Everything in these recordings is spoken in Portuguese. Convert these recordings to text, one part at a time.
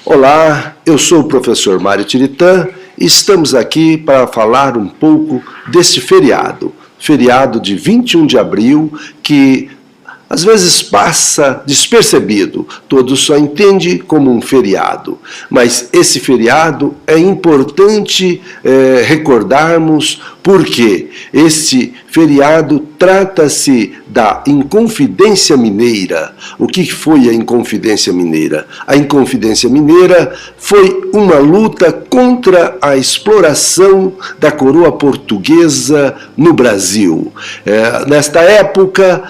Olá, eu sou o professor Mário Tiritã e estamos aqui para falar um pouco deste feriado de 21 de abril, que às vezes passa despercebido, todos só entendem como um feriado. Mas esse feriado é importante recordarmos porque esse feriado trata-se da Inconfidência Mineira. O que foi a Inconfidência Mineira? A Inconfidência Mineira foi uma luta contra a exploração da coroa portuguesa no Brasil. Nesta época,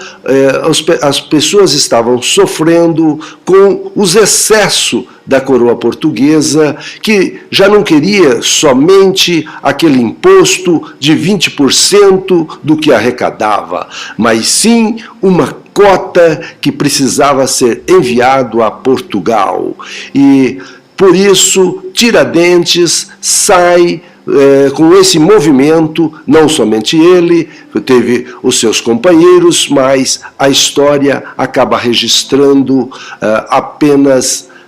as pessoas estavam sofrendo com os excessos da coroa portuguesa, que já não queria somente aquele imposto de 20% do que arrecadava, mas sim uma cota que precisava ser enviado a Portugal. E, por isso, Tiradentes sai com esse movimento, não somente ele, teve os seus companheiros, mas a história acaba registrando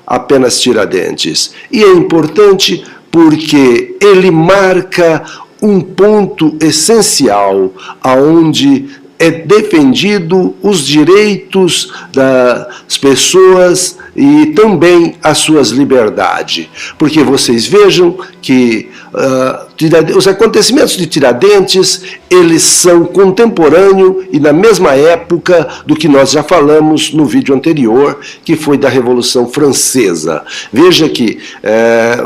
apenas Tiradentes. E é importante porque ele marca um ponto essencial aonde é defendido os direitos das pessoas e também as suas liberdades. Porque vocês vejam que os acontecimentos de Tiradentes, eles são contemporâneos e na mesma época do que nós já falamos no vídeo anterior, que foi da Revolução Francesa. Veja que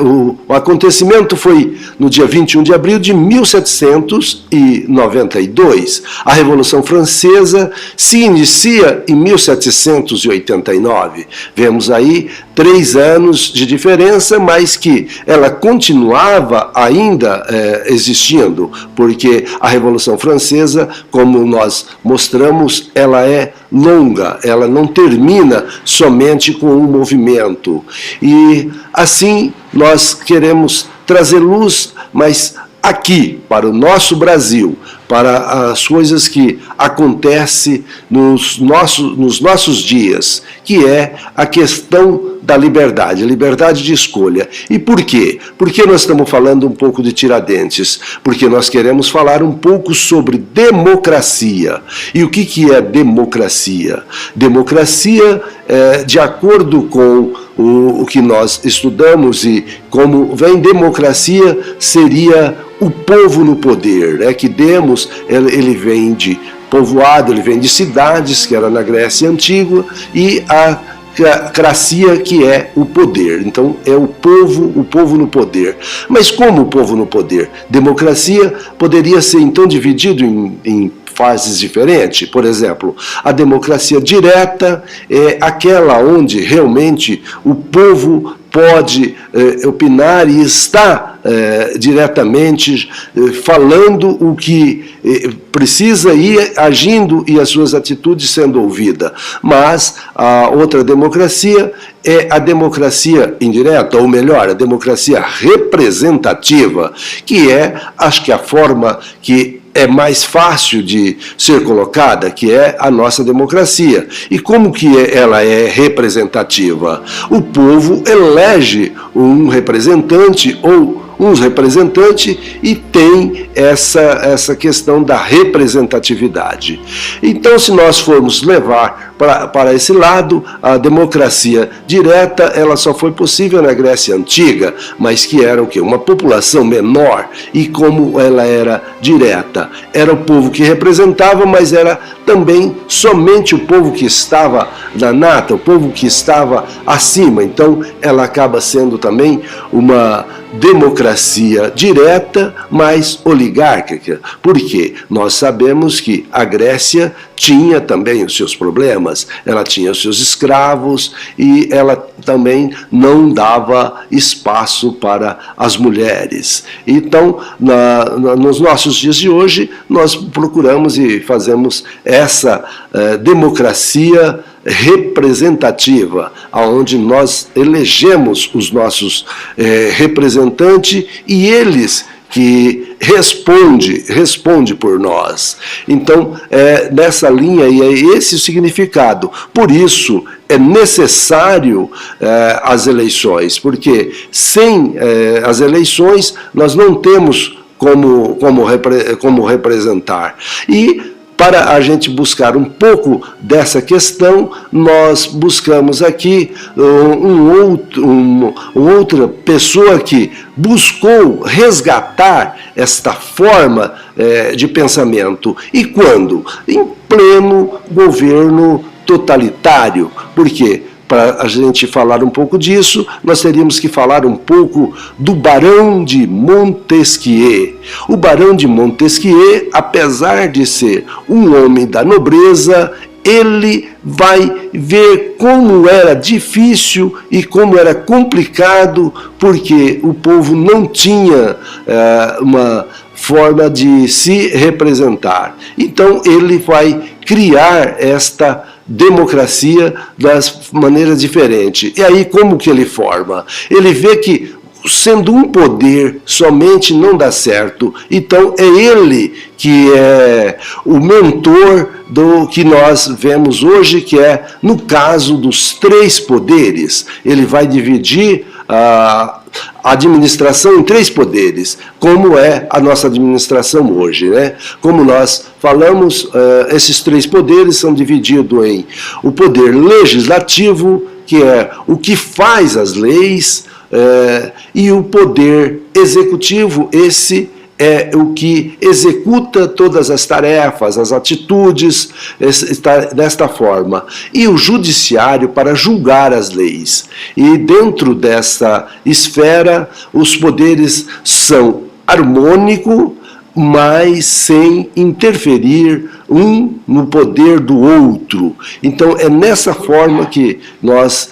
o acontecimento foi no dia 21 de abril de 1792. A Revolução Francesa se inicia em 1789. Vemos aí 3 anos de diferença, mas que ela continuava ainda existindo, porque a Revolução Francesa, como nós mostramos, ela é longa, ela não termina somente com um movimento. E assim nós queremos trazer luz, mas aqui, para o nosso Brasil, para as coisas que acontecem nos nossos dias, que é a questão da liberdade, a liberdade de escolha. E por quê? Por que nós estamos falando um pouco de Tiradentes? Porque nós queremos falar um pouco sobre democracia. E o que é democracia? Democracia, de acordo com o que nós estudamos e como vem democracia, seria o povo no poder, né? Que Demos, ele vem de povoado, ele vem de cidades, que era na Grécia Antiga, e a cracia, que é o poder. Então é o povo no poder. Mas como o povo no poder? Democracia poderia ser então dividido em fases diferentes. Por exemplo, a democracia direta é aquela onde realmente o povo pode opinar e está diretamente falando o que precisa ir agindo e as suas atitudes sendo ouvidas. Mas a outra democracia é a democracia indireta, ou melhor, a democracia representativa, que é, acho que a forma que é mais fácil de ser colocada, que é a nossa democracia. E como que ela é representativa? O povo elege um representante ou uns representantes e tem essa questão da representatividade. Então, se nós formos levar para esse lado, a democracia direta, ela só foi possível na Grécia Antiga, mas que era o quê? Uma população menor, e como ela era direta, era o povo que representava, mas era também somente o povo que estava na nata, o povo que estava acima. Então, ela acaba sendo também uma democracia direta, mas oligárquica. Por quê? Nós sabemos que a Grécia tinha também os seus problemas, ela tinha os seus escravos e ela também não dava espaço para as mulheres. Então, nos nossos dias de hoje, nós procuramos e fazemos essa democracia representativa, onde nós elegemos os nossos representantes e eles que responde por nós. Então, nessa linha, e é esse o significado. Por isso, é necessário as eleições, porque sem as eleições, nós não temos como representar. E para a gente buscar um pouco dessa questão, nós buscamos aqui outra pessoa que buscou resgatar esta forma de pensamento. E quando? Em pleno governo totalitário. Por quê? Para a gente falar um pouco disso, nós teríamos que falar um pouco do Barão de Montesquieu. O Barão de Montesquieu, apesar de ser um homem da nobreza, ele vai ver como era difícil e como era complicado, porque o povo não tinha uma forma de se representar. Então, ele vai criar esta democracia das maneiras diferentes. E aí, como que ele forma? Ele vê que, sendo um poder somente, não dá certo. Então, é ele que é o mentor do que nós vemos hoje, que é, no caso dos três poderes. Ele vai dividir a administração em três poderes, como é a nossa administração hoje, né? Como nós falamos, esses três poderes são divididos em o poder legislativo, que é o que faz as leis, e o poder executivo, esse é o que executa todas as tarefas, as atitudes, desta forma. E o judiciário para julgar as leis. E dentro dessa esfera, os poderes são harmônicos, mas sem interferir um no poder do outro. Então, é nessa forma que nós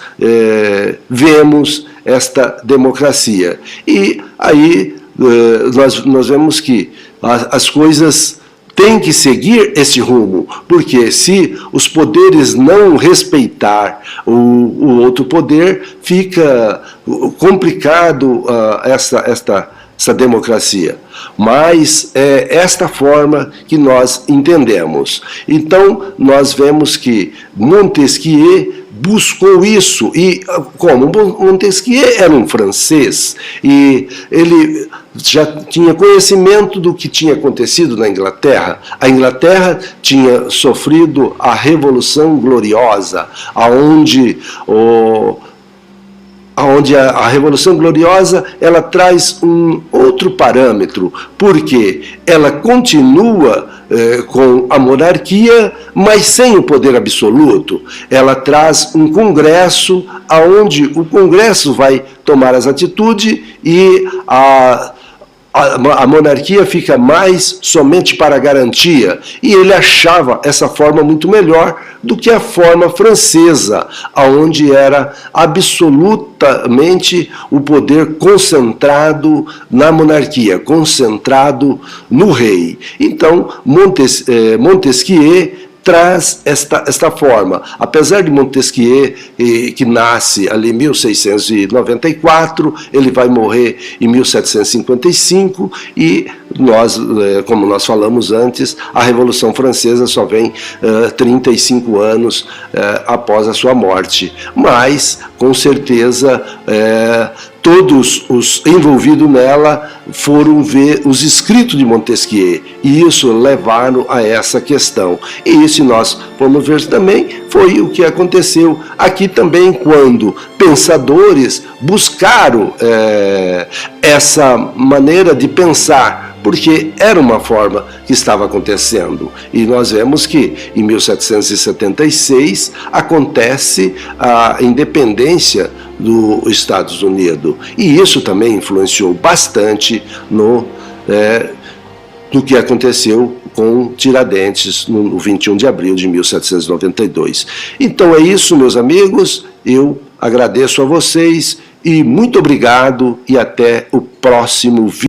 vemos esta democracia. E aí nós vemos que as coisas têm que seguir esse rumo, porque se os poderes não respeitar o outro poder, fica complicado essa democracia. Mas é esta forma que nós entendemos. Então, nós vemos que Montesquieu buscou isso, e como Montesquieu era um francês, e ele já tinha conhecimento do que tinha acontecido na Inglaterra. A Inglaterra tinha sofrido a Revolução Gloriosa, onde a Revolução Gloriosa ela traz um outro parâmetro, porque ela continua com a monarquia, mas sem o poder absoluto. Ela traz um congresso, onde o congresso vai tomar as atitudes e a monarquia fica mais somente para garantia. E ele achava essa forma muito melhor do que a forma francesa, onde era absolutamente o poder concentrado na monarquia, concentrado no rei. Então, Montesquieu traz esta forma. Apesar de Montesquieu, que nasce ali em 1694, ele vai morrer em 1755, e nós, como nós falamos antes, a Revolução Francesa só vem 35 anos após a sua morte. Mas, com certeza, todos os envolvidos nela foram ver os escritos de Montesquieu, e isso levaram a essa questão. E se nós formos ver também, foi o que aconteceu aqui também, quando pensadores buscaram essa maneira de pensar, porque era uma forma que estava acontecendo. E nós vemos que, em 1776, acontece a independência dos Estados Unidos. E isso também influenciou bastante no que aconteceu com Tiradentes no 21 de abril de 1792. Então é isso, meus amigos. Eu agradeço a vocês e muito obrigado, e até o próximo vídeo.